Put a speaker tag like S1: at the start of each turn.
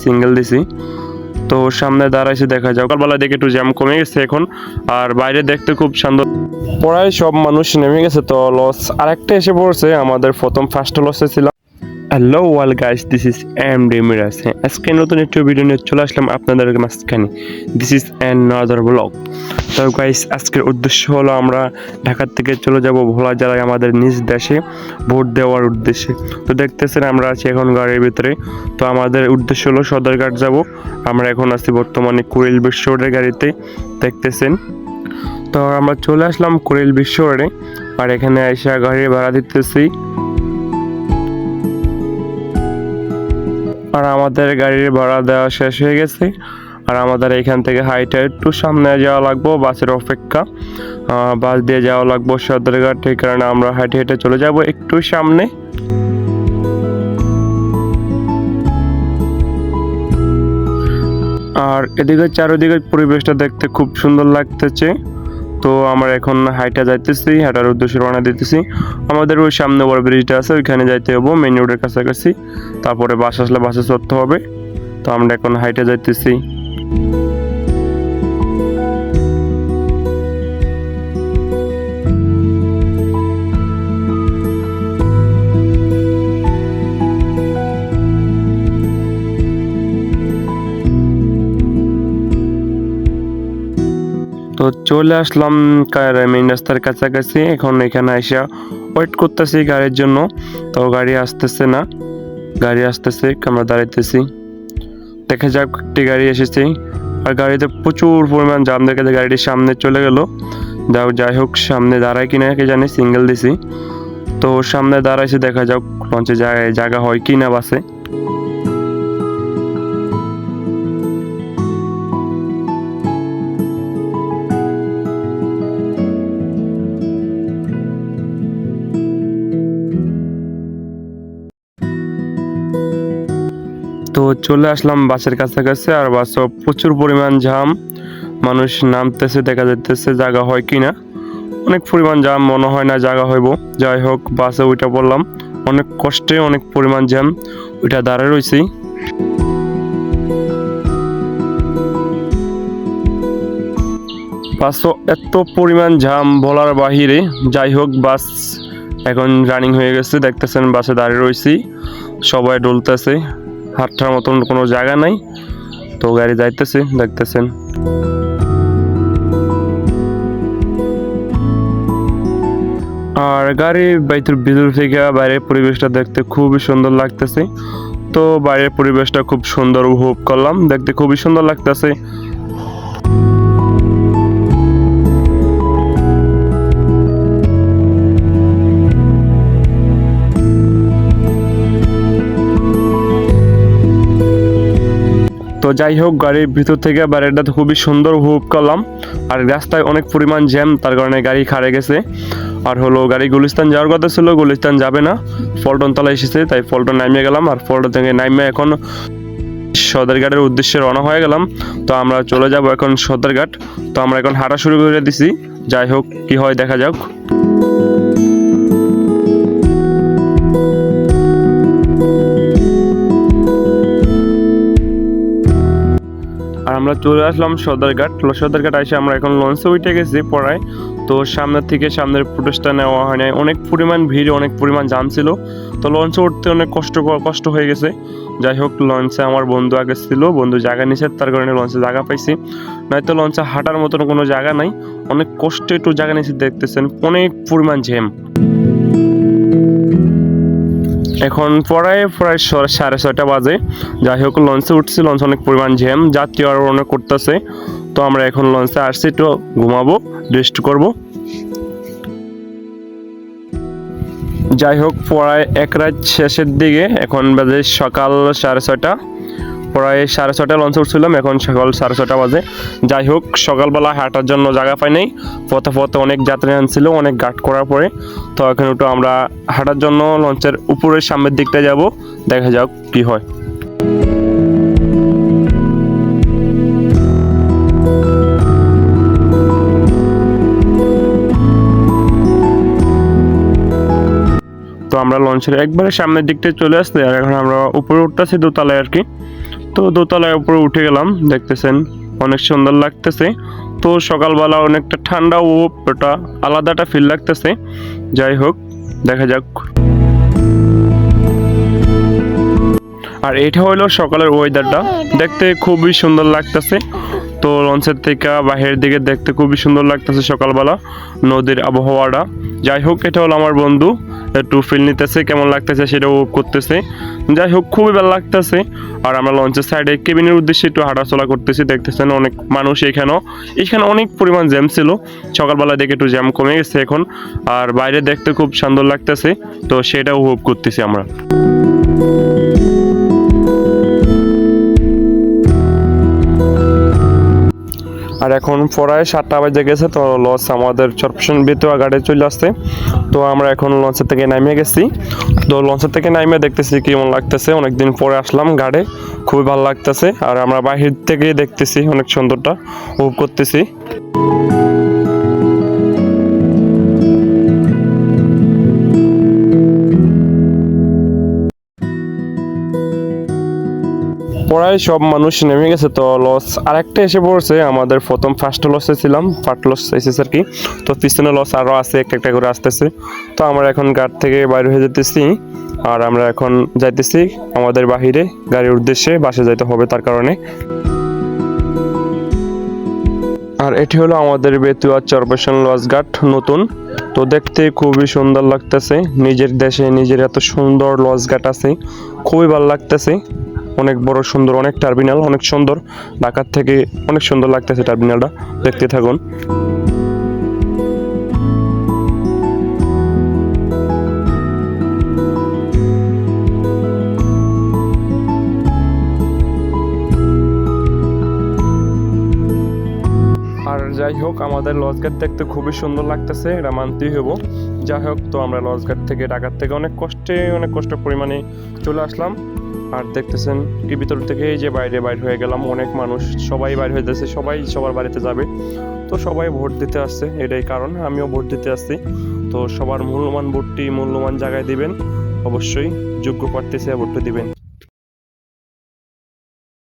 S1: Single দিছি। তো সামনে দাঁড়াইছে, দেখা যাক। সকালবেলা দেখে একটু জ্যাম কমে গেছে এখন, আর বাইরে দেখতে খুব সুন্দর। প্রায় সব মানুষ নেমে গেছে, তো লস আরেকটা এসে পড়ছে। আমাদের প্রথম ফার্স্ট লসে ছিলাম। Hello all guys, this is MD Miraj. আজকে নতুন একটা ভিডিও নিয়ে চলে আসলাম আপনাদের মাঝখানে। This is another blog. তো গাইস, আজকের উদ্দেশ্য হলো আমরা ঢাকা থেকে চলে যাব ভোলা জেলায় আমাদের নিজ দেশে ভোট দেওয়ার উদ্দেশ্যে। তো দেখতেছেন আমরা আছি এখন গাড়ির ভিতরে। তো আমাদের উদ্দেশ্য হলো সদরঘাট যাব। আমরা এখন আছি বর্তমানে কুড়িল বিশ্ব রোডের গাড়িতে, দেখতেছেন। তো আমরা চলে আসলাম কুড়িল বিশ্ব রোডে, আর এখানে এসে গাড়ি ভাড়া দিতেছি। আর আমাদের গাড়ির ভাড়া দেওয়া শেষ হয়ে গেছে। আর আমাদের এখান থেকে হাইটে একটু সামনে যাওয়া লাগবো, বাসের অপেক্ষা। বাস দিয়ে যাওয়া লাগবো সদরঘাট, এই কারণে আমরা হাইটে হেঁটে চলে যাব একটু সামনে। আর এদিকে চারিদিকে পরিবেশটা দেখতে খুব সুন্দর লাগতেছে। তো আমরা এখন হাইটা যাইতেছি, হাঁটার উদ্দেশ্যে রওনা দিতেছি। আমাদের ওই সামনে বড় ব্রিজটা আছে, ওইখানে যাইতে হবো মেইন রোডের কাছাকাছি। তারপরে বাস আসলে বাসে চড়তে হবে। তো আমরা এখন হাইটা যাইতেছি। তো চলে আসলাম মেইন রাস্তার কাছাকাছি। এখন এখানে এসে ওয়েট করতেছি গাড়ির জন্য। তো গাড়ি আসতেছে না, গাড়ি আসতেছে, আমরা দাঁড়াইতেছি। দেখা যাক, একটি গাড়ি এসেছে। আর গাড়িতে প্রচুর পরিমাণ জাম, দেখে গাড়িটির সামনে চলে গেল। যাই হোক, সামনে দাঁড়ায় কিনা কে জানি, সিঙ্গেল দিছি। তো সামনে দাঁড়াইছে, দেখা যাক লঞ্চে জায়গা হয় কি না বাসে। তো চলে আসলাম বাসের কাছাকাছি, আর বাসও প্রচুর পরিমাণ জাম, মানুষ নামতেছে, দেখা যাইতেছে জায়গা হয় কিনা। অনেক পরিমাণ জাম, মনে হয় না জায়গা হইব। যাই হোক, বাসে ওইটা পড়লাম, অনেক কষ্টে, অনেক পরিমাণ জ্যাম, ওইটা দাঁড়ায় রয়েছি। বাসও এত পরিমাণ জাম বলার বাহিরে। যাই হোক, বাস এখন রানিং হয়ে গেছে, দেখতেছেন বাসে দাঁড়িয়ে রয়েছি, সবাই ডলতেছে, হাঁটার মতন কোনো জায়গা নাই। তো গাড়ি যাইতেছে, দেখতেছেন। আর গাড়ির ভিতর থেকে বাইরের পরিবেশটা দেখতে খুবই সুন্দর লাগতেছে। তো বাইরের পরিবেশটা খুব সুন্দর উপভোগ করলাম, দেখতে খুবই সুন্দর লাগতেছে। তো যাই হোক, গাড়ির ভিতর থেকে বাইরেটা খুবই সুন্দর উপভোগ করলাম। আর রাস্তায় অনেক পরিমাণ জ্যাম, তার কারণে গাড়ি খাড়ে গেছে। আর হলো, গাড়ি গুলিস্তান যাওয়ার কথা ছিল, গুলিস্তান যাবে না, পল্টন তলা এসেছে, তাই পল্টন নামিয়ে গেলাম। আর পল্টন থেকে নামিয়ে এখন সদরঘাটের উদ্দেশ্যে রওনা হয়ে গেলাম। তো আমরা চলে যাব এখন সদরঘাট। তো আমরা এখন হাঁটা শুরু করে দিছি, যাই হোক কি হয় দেখা যাক। আর আমরা চলে আসলাম সদরঘাট। সদরঘাট এসে আমরা এখন লঞ্চে উঠে গেছি পড়ায়। তো সামনের থেকে সামনের ফুটেজটা নেওয়া হয় নাই, অনেক পরিমাণ ভিড়, অনেক পরিমাণ জাম ছিল। তো লঞ্চে উঠতে অনেক কষ্ট হয়ে গেছে। যাই হোক, লঞ্চে আমার বন্ধু আগে ছিল, বন্ধু জায়গা নিছে, তার কারণে লঞ্চে জায়গা পাইছি, নয়তো লঞ্চে হাঁটার মতন কোনো জায়গা নাই। অনেক কষ্টে একটু জায়গা নিয়েছি, দেখতেছেন অনেক পরিমাণ জ্যাম। এখন প্রায় 6:30 বাজে। যাই হোক, লঞ্চে উঠছি, লঞ্চ অনেক পরিমাণ জ্যাম, যাত্রী আরও অনেক করতেছে। তো আমরা এখন লঞ্চে আসছি, একটু ঘুমাবো, রেস্ট করব। যাই হোক, প্রায় এক রাত শেষের দিকে, এখন বাজে সকাল 6:30। প্রায় 6:30 লঞ্চে উঠছিলাম, এখন সকাল 6:30 বাজে। যাই হোক, সকালবেলা হাঁটার জন্য জায়গা পাই নাই, পথে অনেক যাত্রী আনছিল, অনেক গার্ড করার পরে। তো এখন একটু আমরা হাঁটার জন্য লঞ্চের উপরের সামনের দিকটা যাব, দেখা যাক কি হয়। তো আমরা লঞ্চের একবারে সামনের দিকটা চলে আসছি, আর এখন আমরা উপরে উঠতেছি দোতলায় আর কি। তো দোতলায় উপরে উঠে গেলাম, দেখতেছেন অনেক সুন্দর লাগতেছে। তো সকালবেলা অনেকটা ঠান্ডা ও ওটা আলাদা একটা ফিল লাগতেছে। যাই হোক, দেখা যাক। আর এটা হইলো সকালের ওয়েদারটা, দেখতে খুবই সুন্দর লাগতেছে। তো লঞ্চের থেকে বাহিরের দিকে দেখতে খুবই সুন্দর লাগতেছে সকালবেলা নদীর আবহাওয়াটা। যাই হোক, এটা হলো আমার বন্ধু, একটু ফিল নিতেছে, কেমন লাগতেছে সেটা উপভোগ করতেছে। যাই হোক, খুবই ভালো লাগতেছে। আর আমরা লঞ্চের সাইডে কেবিনের উদ্দেশ্যে একটু হাঁটাচলা করতেছি, দেখতেছেন অনেক মানুষ। এখানে অনেক পরিমাণ জ্যাম ছিল, সকালবেলা দেখে একটু জ্যাম কমে গেছে এখন। আর বাইরে দেখতে খুব সুন্দর লাগতেছে, তো সেটা উপভোগ করতেছি আমরা। আর এখন প্রায় 7টা বাজে গেছে, তো লঞ্চ আমাদের চরপেশন বেতুয়া ঘাটে চলে আসছে। তো আমরা এখন লঞ্চের থেকে নামিয়ে গেছি। তো লঞ্চের থেকে নামিয়ে দেখতেছি কেমন লাগতেছে, অনেকদিন পরে আসলাম ঘাটে, খুবই ভালো লাগতেছে। আর আমরা বাহির থেকে দেখতেছি অনেক সুন্দরটা উপভোগ করতেছি। প্রায় সব মানুষ নেমে গেছে, তো লস আরেকটা এসে পড়ছে। আমাদের প্রথম ফার্স্ট লসে ছিলাম, ফার্স্ট লস এসেছে আর কি। তো পিছনে লস আরও আছে, একটা একটা করে আসতেছে। তো আমরা এখন ঘাট থেকে বাইরে হয়ে যেতেছি। আর আমরা এখন যাইতেছি আমাদের বাহিরে গাড়ির উদ্দেশ্যে, বাসে যাইতে হবে তার কারণে। আর এটি হলো আমাদের বেতুয়া চরপেশন লঞ্চ ঘাট নতুন। তো দেখতে খুবই সুন্দর লাগতেছে, নিজের দেশে নিজের এত সুন্দর লঞ্চ ঘাট আছে, খুবই ভালো লাগতেছে। অনেক বড় সুন্দর, অনেক টার্মিনাল, অনেক সুন্দর। ঢাকার থেকে অনেক সুন্দর লাগতেছে টার্মিনালটা, দেখতে থাকুন। আর যাই হোক, আমাদের লঞ্চ ঘাট দেখতে খুবই সুন্দর লাগতেছে, এটা মানতেই হবো। যাই হোক, তো আমরা লঞ্চ ঘাট থেকে ঢাকার থেকে অনেক কষ্ট পরিমাণে চলে আসলাম। আর দেখতেছেন কি ভিতর থেকে এই যে বাইরে হয়ে গেলাম, অনেক মানুষ, সবাই বাইরে হয়ে যাচ্ছে, সবাই সবার বাড়িতে যাবে। তো সবাই ভোট দিতে আসছে, এটাই কারণ, আমিও ভোট দিতে আসছি। তো সবার মূল্যবান ভোটটি মূল্যবান জায়গায় দিবেন, অবশ্যই যোগ্য প্রার্থী ভোটটা দিবেন।